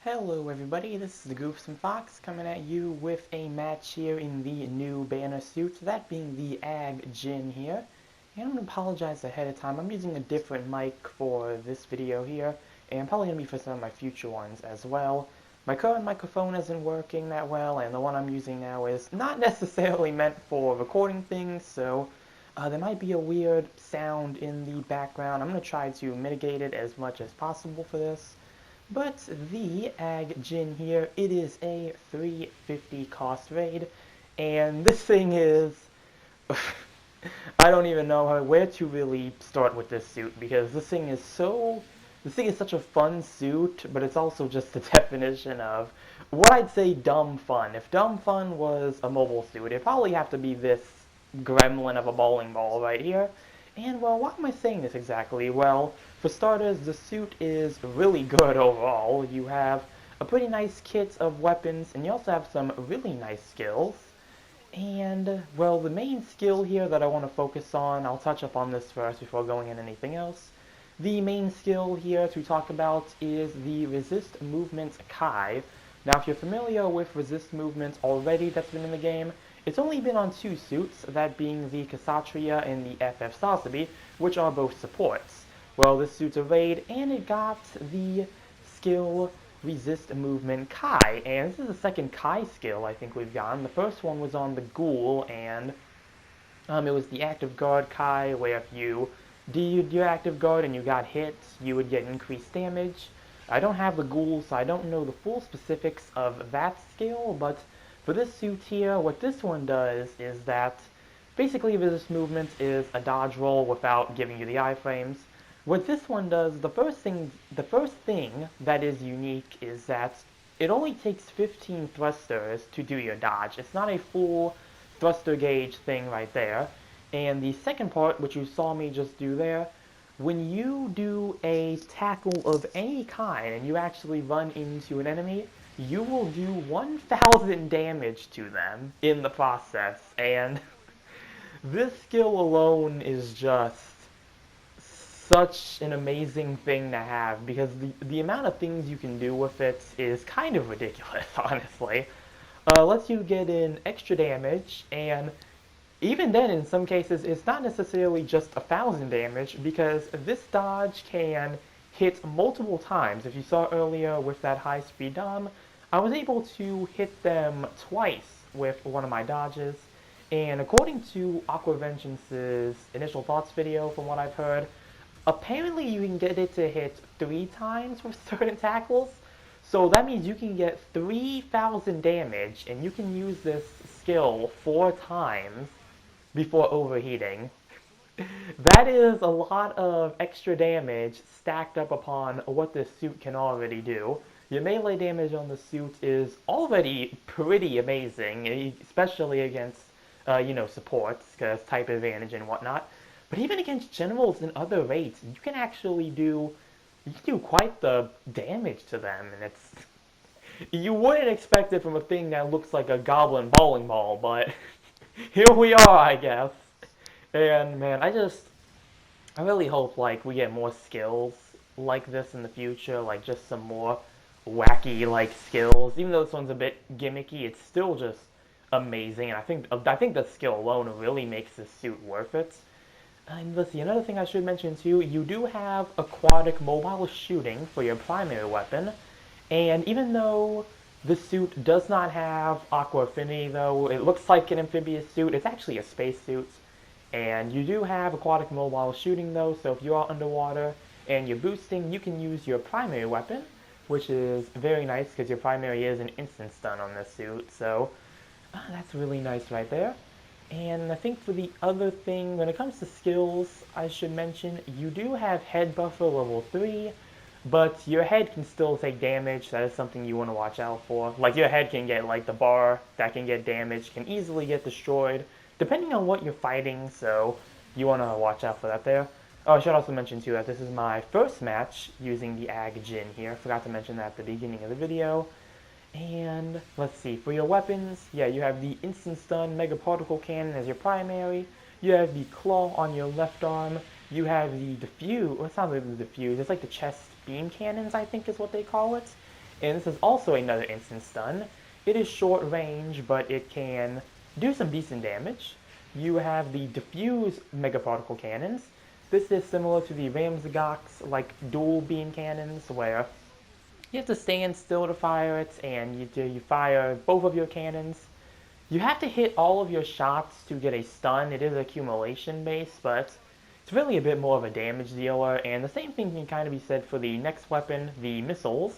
Hello everybody, this is the Goofsome Fox coming at you with a match here in the new banner suit, that being the Aggjin here. And I'm going to apologize ahead of time, I'm using a different mic for this video here, and probably going to be for some of my future ones as well. My current microphone isn't working that well, and the one I'm using now is not necessarily meant for recording things, so there might be a weird sound in the background. I'm going to try to mitigate it as much as possible for this. But the Aggjin here, it is a 350 cost raid, and this thing is, I don't even know where to really start with this suit, because this thing is such a fun suit, but it's also just the definition of what I'd say dumb fun. If dumb fun was a mobile suit, it'd probably have to be this gremlin of a bowling ball right here. And, well, why am I saying this exactly? Well, for starters, the suit is really good overall. You have a pretty nice kit of weapons, and you also have some really nice skills. And, well, the main skill here that I want to focus on, I'll touch upon this first before going into anything else. The main skill here to talk about is the Resist Movement Kai. Now, if you're familiar with Resist Movement already that's been in the game, it's only been on two suits, that being the Kshatriya and the FF Sasabi, which are both supports. Well, this suit's a raid, and it got the skill Resist Movement Kai, and this is the second Kai skill I think we've gotten. The first one was on the Ghoul, and it was the Active Guard Kai, where if you did your Active Guard and you got hit, you would get increased damage. I don't have the Ghoul, so I don't know the full specifics of that skill, but for this suit here, what this one does is that basically Resist Movement is a dodge roll without giving you the iframes. What this one does, the first thing that is unique is that it only takes 15 thrusters to do your dodge. It's not a full thruster gauge thing right there. And the second part, which you saw me just do there, when you do a tackle of any kind and you actually run into an enemy, you will do 1,000 damage to them in the process. And this skill alone is just such an amazing thing to have, because the amount of things you can do with it is kind of ridiculous, honestly. Lets you get in extra damage, and even then, in some cases, it's not necessarily just 1,000 damage, because this dodge can hit multiple times. If you saw earlier with that high-speed Dom, I was able to hit them twice with one of my dodges, and according to Aqua Vengeance's initial thoughts video, from what I've heard, apparently you can get it to hit 3 times with certain tackles, so that means you can get 3,000 damage, and you can use this skill 4 times before overheating. That is a lot of extra damage stacked up upon what this suit can already do. Your melee damage on the suit is already pretty amazing, especially against, supports, because type advantage and whatnot. But even against generals and other raids, you can actually do quite the damage to them, and you wouldn't expect it from a thing that looks like a goblin bowling ball, but here we are, I guess. And man, I really hope we get more skills like this in the future, like just some more wacky skills. Even though this one's a bit gimmicky, it's still just amazing, and I think the skill alone really makes this suit worth it. And let's see, another thing I should mention too, you do have aquatic mobile shooting for your primary weapon, and even though the suit does not have aqua affinity, though it looks like an amphibious suit, it's actually a space suit. And you do have aquatic mobile shooting though, so if you are underwater and you're boosting, you can use your primary weapon, which is very nice because your primary is an instant stun on this suit, so that's really nice right there. And I think for the other thing, when it comes to skills, I should mention, you do have head buffer level 3, but your head can still take damage. That is something you want to watch out for. Your head can get, the bar that can get damaged, can easily get destroyed, depending on what you're fighting, so you want to watch out for that there. Oh, I should also mention too that this is my first match using the Aggjin here. Forgot to mention that at the beginning of the video. And let's see, for your weapons, yeah, you have the Instant Stun Mega Particle Cannon as your primary. You have the Claw on your left arm. You have the Diffuse, well, it's not really the Diffuse, it's like the Chest Beam Cannons, I think is what they call it. And this is also another instant stun. It is short range, but it can do some decent damage. You have the diffuse mega particle cannons. This is similar to the Ramsgok's like dual beam cannons, where you have to stand still to fire it, and you fire both of your cannons. You have to hit all of your shots to get a stun. It is accumulation based, but it's really a bit more of a damage dealer. And the same thing can kind of be said for the next weapon, the missiles.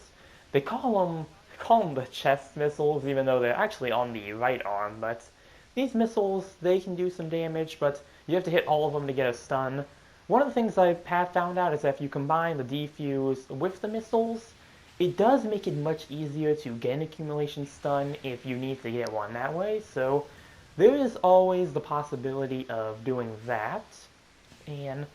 They call them the chest missiles, even though they're actually on the right arm. But these missiles, they can do some damage, but you have to hit all of them to get a stun. One of the things I have found out is that if you combine the defuse with the missiles, it does make it much easier to get an accumulation stun if you need to get one that way. So there is always the possibility of doing that. And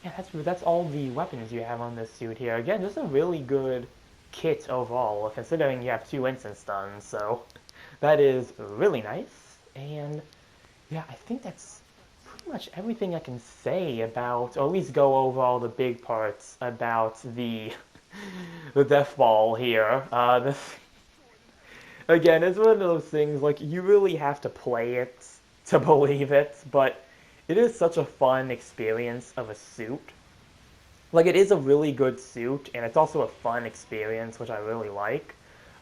yeah, that's all the weapons you have on this suit here. Again, just a really good kit overall, considering you have 2 instant stuns. So that is really nice. And yeah, I think that's pretty much everything I can say about, or at least go over all the big parts about the death ball here. Again, it's one of those things, like, you really have to play it to believe it, but it is such a fun experience of a suit. Like, it is a really good suit, and it's also a fun experience, which I really like.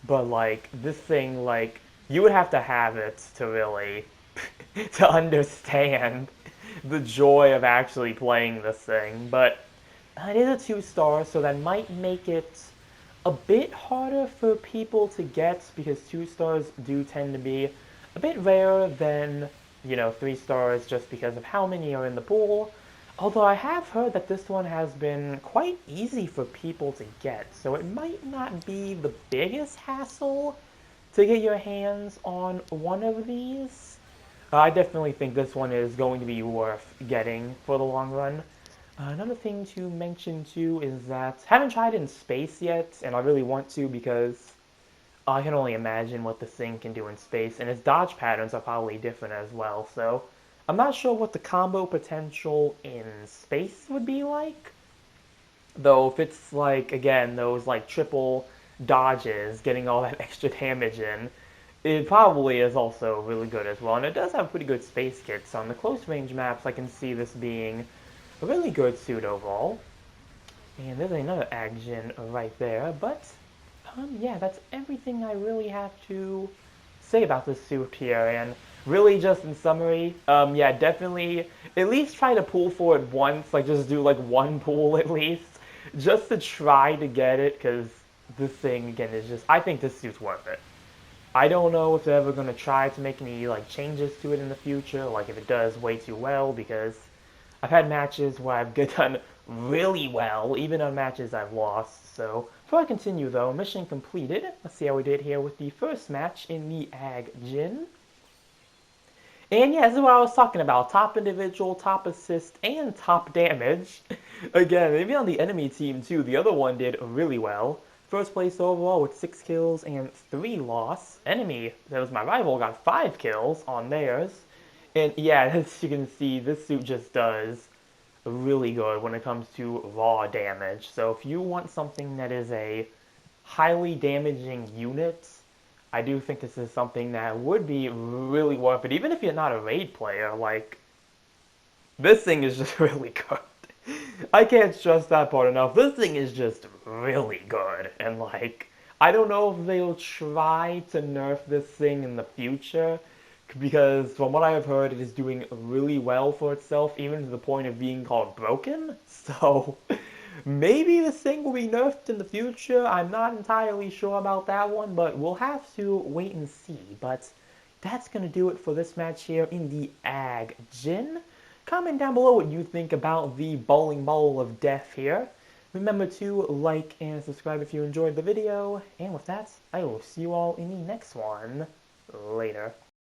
But, like, this thing, like, you would have to have it to really, to understand the joy of actually playing this thing. But it is a 2-star, so that might make it a bit harder for people to get, because 2-stars do tend to be a bit rarer than, 3-stars, just because of how many are in the pool. Although I have heard that this one has been quite easy for people to get, so it might not be the biggest hassle to get your hands on one of these. I definitely think this one is going to be worth getting for the long run. Another thing to mention too is that I haven't tried it in space yet, and I really want to, because I can only imagine what this thing can do in space, and its dodge patterns are probably different as well, so I'm not sure what the combo potential in space would be like. Though if it's like, again, those like triple dodges, getting all that extra damage in, it probably is also really good as well. And it does have pretty good space kits. On the close range maps, I can see this being a really good suit overall. And there's another Aggjin right there. But, yeah, that's everything I really have to say about this suit here. And really, just in summary, yeah, definitely at least try to pull for it once. Like, just do like one pull at least, just to try to get it, because this thing, again, is just, I think this suit's worth it. I don't know if they're ever going to try to make any like changes to it in the future, like if it does way too well, because I've had matches where I've done really well, even on matches I've lost. So before I continue though, mission completed. Let's see how we did here with the first match in the Aggjin. And yeah, this is what I was talking about. Top individual, top assist, and top damage. Again, maybe on the enemy team too, the other one did really well. First place overall with 6 kills and 3 loss. Enemy, that was my rival, got 5 kills on theirs. And yeah, as you can see, this suit just does really good when it comes to raw damage. So if you want something that is a highly damaging unit, I do think this is something that would be really worth it. Even if you're not a raid player, like, this thing is just really good. I can't stress that part enough. This thing is just really good. And, like, I don't know if they'll try to nerf this thing in the future, because from what I have heard, it is doing really well for itself, even to the point of being called broken. So maybe this thing will be nerfed in the future. I'm not entirely sure about that one, but we'll have to wait and see. But that's going to do it for this match here in the Aggjin. Comment down below what you think about the bowling ball of death here. Remember to like and subscribe if you enjoyed the video. And with that, I will see you all in the next one. Later.